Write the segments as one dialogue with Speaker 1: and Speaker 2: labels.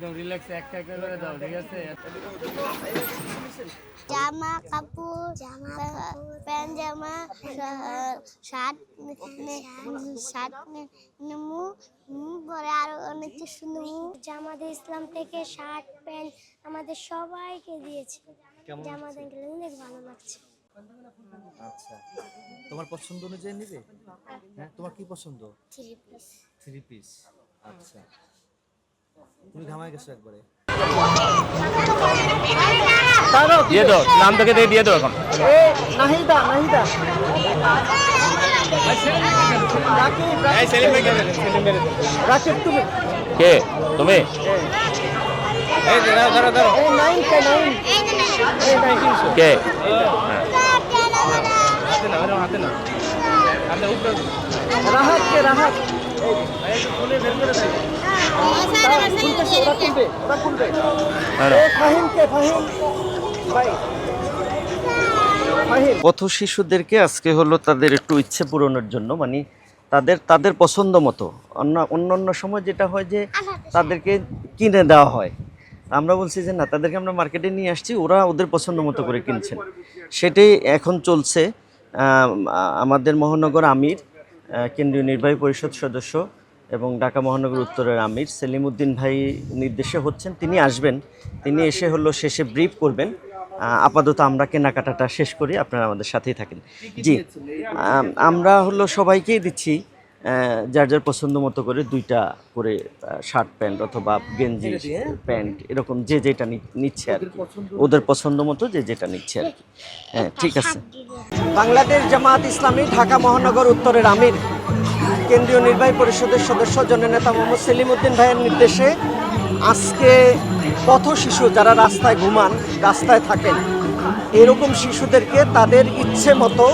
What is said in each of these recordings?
Speaker 1: একদম রিল্যাক্স একটা একটা করে দাও, ঠিক আছে?
Speaker 2: জামা কাপড় প্যান্ট জামা শার্ট শার্ট নেমু পরে আরো অনেক কিছু নেমু।
Speaker 3: জামাতে ইসলাম থেকে শার্ট প্যান্ট আমাদের সবাইকে দিয়েছে। জামাতে অনেক ভালো লাগছে।
Speaker 4: আচ্ছা, তোমার পছন্দ অনুযায়ী নিবে? হ্যাঁ, তোমার কি পছন্দ? Three piece. আচ্ছা, তুমি ঘামায় গেছো একবারে।
Speaker 1: দিয়ে দাও, নাম থেকে দিয়ে দাও এখন।
Speaker 5: নাহিদা রাকিব তুমি
Speaker 1: কে তুমি? এই দাঁড়াও কে? হাতে না
Speaker 5: রাহাত কে? রাহাত ওরা খুলবে। ফাহিম কে? ফাহিম ভাই,
Speaker 4: পথ শিশুদেরকে আজকে হলো তাদের একটু ইচ্ছে পূরণের জন্য, মানে তাদের পছন্দ মতো। অন্য সময় যেটা হয় যে তাদেরকে কিনে দেওয়া হয়, আমরা বলছি যে না, তাদেরকে আমরা মার্কেটে নিয়ে আসছি, ওরা ওদের পছন্দ মতো করে কিনছেন। সেটাই এখন চলছে। আমাদের মহানগর আমির, কেন্দ্রীয় নির্বাহী পরিষদ সদস্য এবং ঢাকা মহানগর উত্তরের আমির সেলিম উদ্দিন ভাই নির্দেশে হচ্ছেন। তিনি আসবেন, তিনি এসে হলো শেষে ব্রিফ করবেন। আপাতত আমরা কেনাকাটাটা শেষ করি, আপনারা আমাদের সাথেই থাকেন। জি, আমরা হলো সবাইকেই দিচ্ছি যার যার পছন্দ মতো করে 2টা করে শার্ট প্যান্ট অথবা গেঞ্জি প্যান্ট, এরকম যে যেটা নিচ্ছে আর কি, ওদের পছন্দ মতো যে যেটা নিচ্ছে আর কি। হ্যাঁ, ঠিক আছে।
Speaker 5: বাংলাদেশ জামায়াত ইসলামী ঢাকা মহানগর উত্তরের আমির, কেন্দ্রীয় নির্বাহী পরিষদের সদস্য জননেতা মোহাম্মদ সেলিম উদ্দিন ভাইয়ের নির্দেশে আজকে পথ শিশু যারা রাস্তায় ঘুমান, রাস্তায় থাকেন, এরকম শিশুদেরকে তাদের ইচ্ছে মতো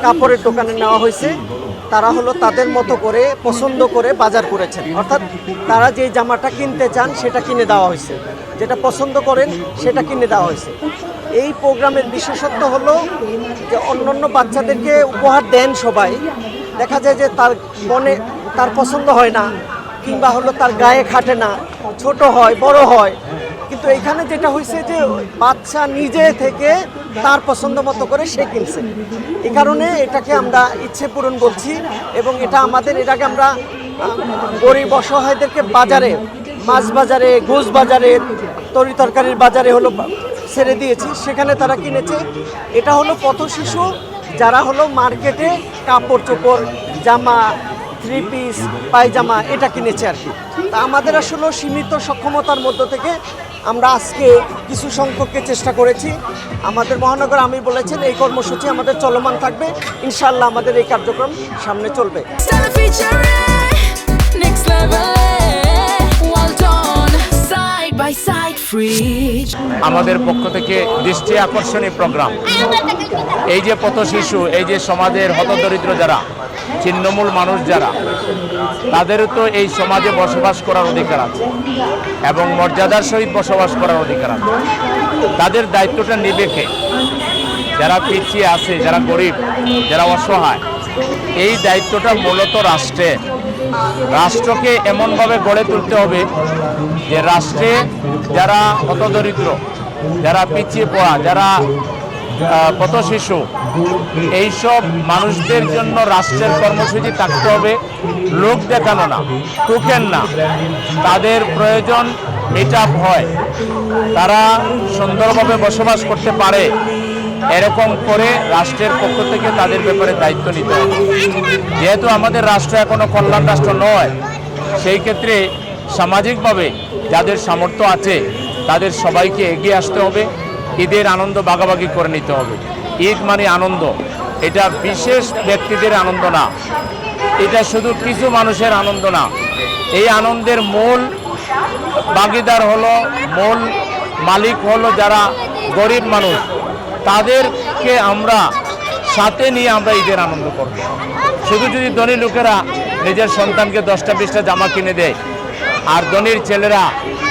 Speaker 5: কাপড়ের দোকানে নেওয়া হয়েছে। তারা হলো তাদের মতো করে পছন্দ করে বাজার করেছেন, অর্থাৎ তারা যে জামাটা কিনতে চান সেটা কিনে দেওয়া হয়েছে, যেটা পছন্দ করেন সেটা কিনে দেওয়া হয়েছে। এই প্রোগ্রামের বিশেষত্ব হলো যে অন্যান্য বাচ্চাদেরকে উপহার দেন সবাই, দেখা যায় যে তার মনে তার পছন্দ হয় না, কিংবা হলো তার গায়ে খাটে না, ছোট হয় বড় হয়, কিন্তু এখানে যেটা হয়েছে যে বাচ্চা নিজে থেকে তার পছন্দ মতো করে সে কিনছে। এই কারণে এটাকে আমরা ইচ্ছে পূরণ বলছি। এবং এটা আমাদের এর আগে আমরা গরিব অসহায়দেরকে বাজারে, মাছ বাজারে, গোশ বাজারে, তরি তরকারির বাজারে হলো ছেড়ে দিয়েছি, সেখানে তারা কিনেছে। এটা হলো পথ শিশু যারা হলো মার্কেটে কাপড় চোপড়, জামা, থ্রি পিস, পায়জামা এটা কিনেছে আর কি। তা আমাদের আসলে সীমিত সক্ষমতার মধ্য থেকে আমরা আজকে কিছু সংখ্যককে চেষ্টা করেছি। আমাদের মহানগর আমির বলেছেন এই কর্মসূচি আমাদের চলমান থাকবে, ইনশাআল্লাহ আমাদের এই কার্যক্রম সামনে চলবে।
Speaker 1: আমাদের পক্ষ থেকে দৃষ্টি আকর্ষণীয় প্রোগ্রাম, এই যে পথ শিশু, এই যে সমাজের হতদরিদ্র যারা, ছিন্নমূল মানুষ যারা, তাদেরও তো এই সমাজে বসবাস করার অধিকার আছে এবং মর্যাদার সহিত বসবাস করার অধিকার আছে। তাদের দায়িত্বটা নিবে কে? যারা পিছিয়ে আছে, যারা গরিব, যারা অসহায়, এই দায়িত্বটা মূলত রাষ্ট্রকে এমনভাবে গড়ে তুলতে হবে যে রাষ্ট্রে যারা হতদরিদ্র, যারা পিছিয়ে পড়া, যারা পথ শিশু, এইসব মানুষদের জন্য রাষ্ট্রের কর্মসূচি থাকতে হবে। লোক দেখানো না, টোকেন না, তাদের প্রয়োজন মিটআপ হয়, তারা সুন্দরভাবে বসবাস করতে পারে, এরকম করে রাষ্ট্রের পক্ষ থেকে তাদের ব্যাপারে দায়িত্ব নিতে হবে। যেহেতু আমাদের রাষ্ট্র এখনো কল্যাণ রাষ্ট্র নয়, সেই ক্ষেত্রে সামাজিকভাবে যাদের সামর্থ্য আছে তাদের সবাইকে এগিয়ে আসতে হবে, ঈদের আনন্দ ভাগাভাগি করে নিতে হবে। ঈদ মানে আনন্দ, এটা বিশেষ ব্যক্তিদের আনন্দ না, এটা শুধু কিছু মানুষের আনন্দ না। এই আনন্দের মূল ভাগিদার হলো, মূল মালিক হলো যারা গরিব মানুষ, তাদেরকে আমরা সাথে নিয়ে আমরা ঈদের আনন্দ করব। শুধু যদি ধনী লোকেরা নিজের সন্তানকে 10টা-20টা জামা কিনে দেয় আর ধনীর ছেলেরা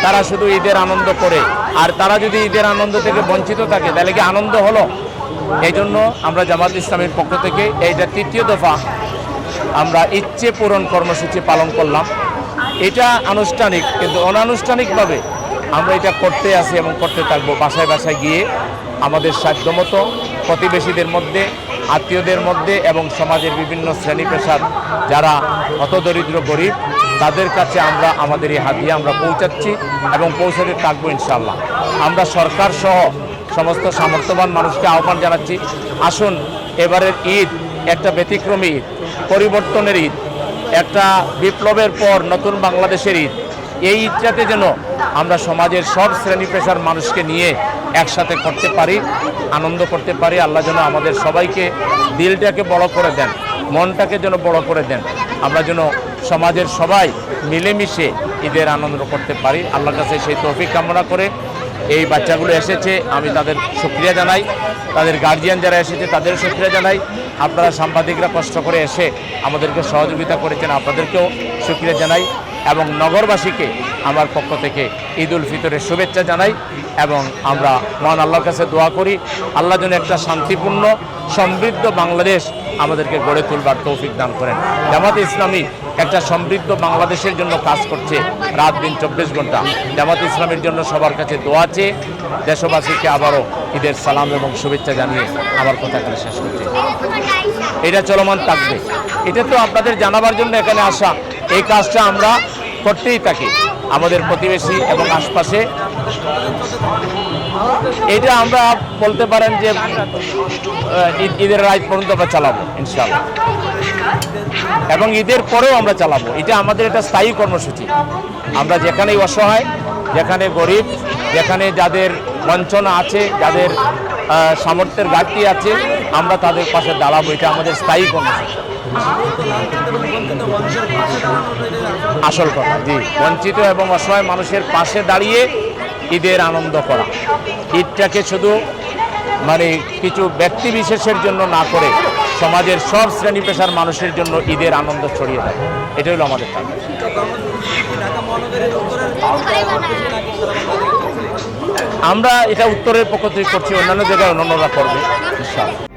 Speaker 1: তারা শুধু ঈদের আনন্দ করে, আর তারা যদি ঈদের আনন্দ থেকে বঞ্চিত থাকে, তাহলে কি আনন্দ হলো? এই জন্য আমরা জামাত ইসলামের পক্ষ থেকে এইটা 3য় দফা আমরা ইচ্ছে পূরণ কর্মসূচি পালন করলাম। এটা আনুষ্ঠানিক, কিন্তু অনানুষ্ঠানিকভাবে আমরা এটা করতে আসি এবং করতে থাকবো। বাসায় বাসায় গিয়ে আমাদের সাধ্যমতো প্রতিবেশীদের মধ্যে, আত্মীয়দের মধ্যে এবং সমাজের বিভিন্ন শ্রেণী পেশার যারা হতদরিদ্র গরিব তাদের কাছে আমরা আমাদের এই হাদিয়া আমরা পৌঁছাচ্ছি এবং পৌঁছাতে থাকবো ইনশাআল্লাহ। আমরা সরকার সহ সমস্ত সামর্থ্যবান মানুষকে আহ্বান জানাচ্ছি, আসুন এবারের ঈদ একটা ব্যতিক্রমী ঈদ, পরিবর্তনের ঈদ, একটা বিপ্লবের পর নতুন বাংলাদেশের ঈদ। এই ঈদটাতে যেন আমরা সমাজের সব শ্রেণী পেশার মানুষকে নিয়ে একসাথে করতে পারি, আনন্দ করতে পারি। আল্লাহ যেন আমাদের সবাইকে দিলটাকে বড় করে দেন, মনটাকে যেন বড় করে দেন, আমরা যেন সমাজের সবাই মিলেমিশে ঈদের আনন্দ করতে পারি। আল্লাহর কাছে সেই তৌফিক কামনা করে এই বাচ্চাগুলো এসেছে, আমি তাদের শুকরিয়া জানাই। তাদের গার্জিয়ান যারা এসেছে তাদের শুকরিয়া জানাই। আপনারা সাংবাদিকরা কষ্ট করে এসে আমাদেরকে সহযোগিতা করেছেন, আপনাদেরকেও শুকরিয়া জানাই। এবং নগরবাসীকে আমার পক্ষ থেকে ঈদ উল ফিতরের শুভেচ্ছা জানাই। এবং আমরা মহান আল্লাহর কাছে দোয়া করি, আল্লাহ যেন একটা শান্তিপূর্ণ সমৃদ্ধ বাংলাদেশ আমাদেরকে গড়ে তুলবার তৌফিক দান করেন। জামাতে ইসলামী একটা সমৃদ্ধ বাংলাদেশের জন্য কাজ করছে রাত দিন 24 ঘন্টা। জামাতে ইসলামের জন্য সবার কাছে দোয়া চেয়ে দেশবাসীকে আবারও ঈদের সালাম এবং শুভেচ্ছা জানিয়ে আমার কথাগুলো শেষ করছি। এটা চলমান থাকবে, এটা তো আপনাদের জানাবার জন্য এখানে আসা। এই কাজটা আমরা করতেই থাকি আমাদের প্রতিবেশী এবং আশপাশে। এটা আমরা বলতে পারেন যে ঈদের রাত পর্যন্ত আমরা চালাবো ইনশাআল্লাহ, এবং ঈদের পরেও আমরা চালাবো। এটা আমাদের একটা স্থায়ী কর্মসূচি। আমরা যেখানেই অসহায়, যেখানে গরিব, যেখানে যাদের বঞ্চনা আছে, যাদের সামর্থ্যের ঘাটতি আছে, আমরা তাদের পাশে দাঁড়াবো। এটা আমাদের স্থায়ী কর্মসূচি। আসল কথা, জি, বঞ্চিত এবং অসহায় মানুষের পাশে দাঁড়িয়ে ঈদের আনন্দ করা। ঈদটাকে শুধু মানে কিছু ব্যক্তি বিশেষের জন্য না করে সমাজের সব শ্রেণী পেশার মানুষের জন্য ঈদের আনন্দ ছড়িয়ে দেয়, এটা হলো আমাদের কাজ। আমরা এটা উত্তরের পক্ষ থেকে করছি, অন্যান্য জায়গায় অন্যরা করবে ইনশাআল্লাহ।